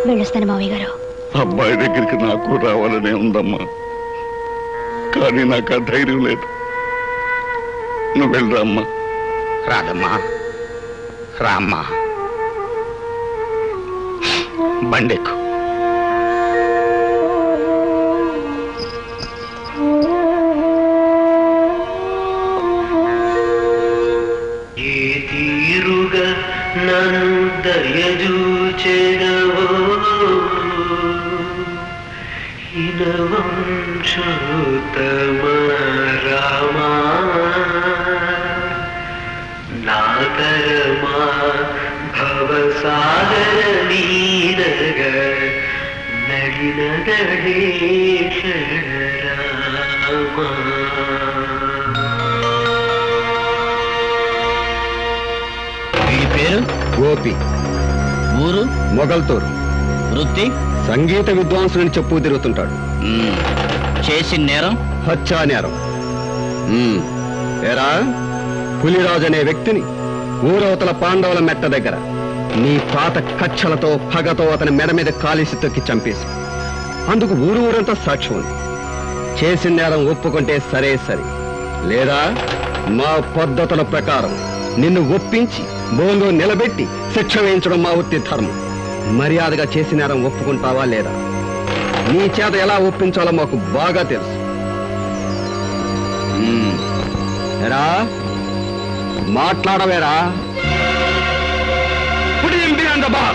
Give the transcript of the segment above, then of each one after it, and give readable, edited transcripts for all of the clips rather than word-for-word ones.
వెళ్ళొస్తాను మావయ్య గారు. అబ్బాయి దగ్గరికి నాకు రావాలనే ఉందమ్మా, కానీ నాకు ఆ ధైర్యం లేదు. నువ్వు వెళ్ళరా అమ్మా. రాదమ్మా, రామ్మా, బండెక్కు. ఏ తీరుగా నన్ను దయచూచెదవో హినవంశోత్తమ రామా, నాతరమా భవసాగర నీరగ నడినదడేశ్వర రామా. వీడి పేరు గోపి, ఊరు మొగల్తూరు, వృత్తి సంగీత విద్వాంసులని చెప్పు తిరుగుతుంటాడు. చేసిన నేరం హత్యా నేరం. ఏరా, పులిరాజు అనే వ్యక్తిని ఊరవతల పాండవుల మెట్ట దగ్గర నీ పాత కక్షలతో పగతో అతని మెడ మీద కాలిసి తొక్కి చంపేసి, అందుకు ఊరంతా సాక్ష్యం ఉంది. చేసిన నేరం ఒప్పుకుంటే సరే సరే, లేదా మా పద్ధతుల ప్రకారం నిన్ను ఒప్పించి బోన్లో నిలబెట్టి శిక్ష వేయించడం మా వృత్తి ధర్మం. మర్యాదగా చేసిన నేరం ఒప్పుకుంటావా లేదా? నీ చేత ఎలా ఒప్పించాలో మాకు బాగా తెలుసు. ఎరా, మాట్లాడవేరా? బా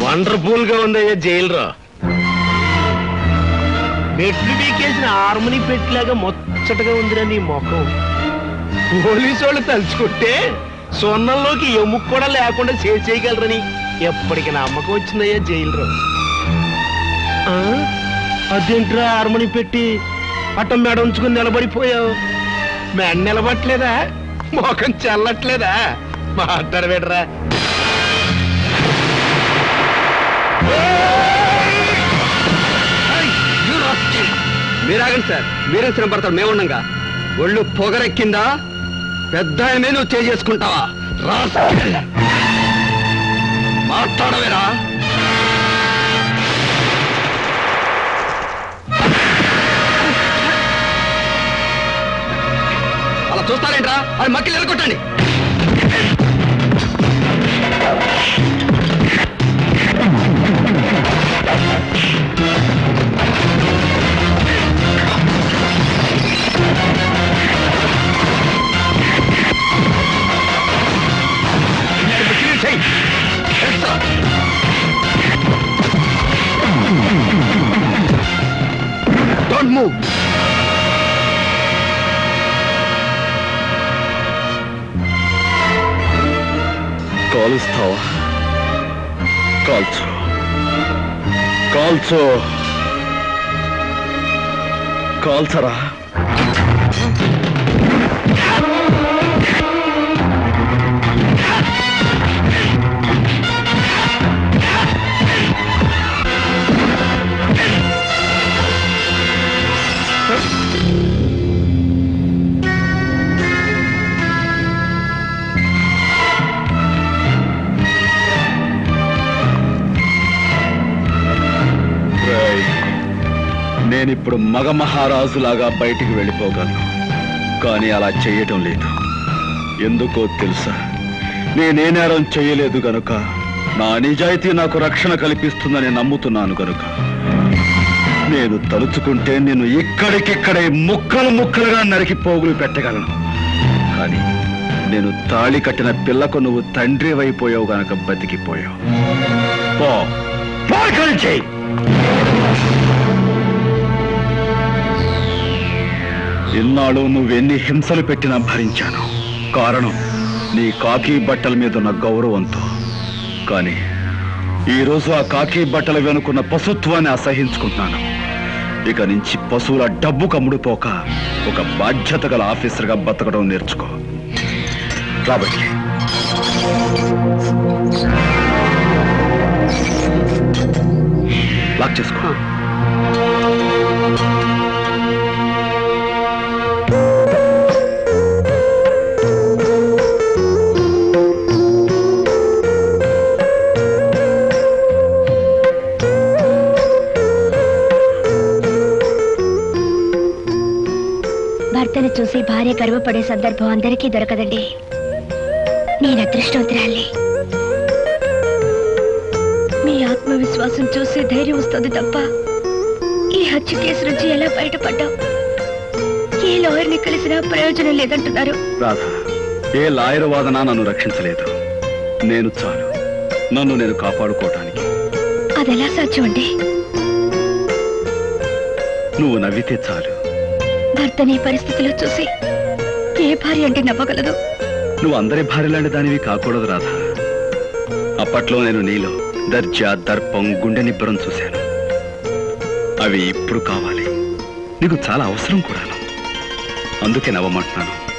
వండర్ఫుల్ గా ఉందయ్యా జైలురా. మెట్లు బీకేసిన హార్మోని పెట్టిలాగా ముచ్చటగా ఉందిరా నీ ముఖం. పోలీసు వాళ్ళు తలుచుకుంటే సొన్నంలోకి ఎముక కూడా లేకుండా చేయగలరని ఎప్పటికి నమ్మకం వచ్చిందయ్యా జైలురా. అదేంట్రా హార్మోని పెట్టి అట్ట మెడ ఉంచుకుని నిలబడిపోయావు? మెడ నిలబట్లేదా? ముఖం చల్లట్లేదా? మాట్లాడబెడరా. మీరాగండి సార్, మీరేసిన పడతారు మేముండగా. ఒళ్ళు పొగరెక్కిందా? పెద్ద ఆయనమే నువ్వు చేసుకుంటావా? మాట్లాడవేరా? అలా చూస్తారేంట్రా? అది మక్కిలు ఎరగొట్టండి. Don't move. కాలుస్తావా? కాల్చు, కాల్చు, కాల్చరా. నేనిప్పుడు మగ మహారాజులాగా బయటికి వెళ్ళిపోగలను, కానీ అలా చేయటం లేదు. ఎందుకో తెలుసా? నేనే నేరం చేయలేదు గనుక, నా నిజాయితీ నాకు రక్షణ కల్పిస్తుందని నమ్ముతున్నాను గనుక నేను తలుచుకుంటే నేను ఇక్కడికిక్కడే ముక్కలు ముక్కలుగా నరికి పోగులు పెట్టగలను. కానీ నేను తాళి కట్టిన పిల్లకు నువ్వు తండ్రి అయిపోయావు గనక బతికిపోయావు. ఇన్నాళ్ళు నువ్వెన్ని హింసలు పెట్టినా భరించాను. కారణం నీ కాకి బట్టల మీద ఉన్న గౌరవంతో. కానీ ఈరోజు ఆ కాకి బట్టలు వెనుకున్న పశుత్వాన్ని అసహించుకుంటున్నాను. ఇక నుంచి పశువుల డబ్బు కమ్ముడుపోక ఒక బాధ్యత గల ఆఫీసర్గా బతకడం నేర్చుకో. కాబట్టి లాక్ చేసుకో. భర్తను చూసి భార్య గర్వపడే సందర్భం అందరికీ దొరకదండి. నేను అదృష్టవంతురాలి. మీ ఆత్మవిశ్వాసం చూసి ధైర్యం వస్తుంది తప్ప ఈ హత్య కేసు నుంచి ఎలా బయటపడ్డాం? ఏ లాయర్ని కలిసినా ప్రయోజనం లేదంటున్నారు. రాధా, ఏ లాయర్ వాదన నన్ను రక్షించలేదు. నేను చాలు నన్ను నేను కాపాడుకోవటానికి. అదెలా సాధ్యం అండి? నువ్వు నవ్వితే చాలు. భర్తని పరిస్థితిలో చూసి ఏ భార్య అంటే నవ్వగలదు? నువ్వు అందరి భార్యలాంటి దానివి కాకూడదు రాధా. అప్పట్లో నేను నీలో దర్జా, దర్పం, గుండె నిబ్బరం చూశాను. అవి ఇప్పుడు కావాలి. నీకు చాలా అవసరం కూడాను. అందుకే నవ్వమంటున్నాను.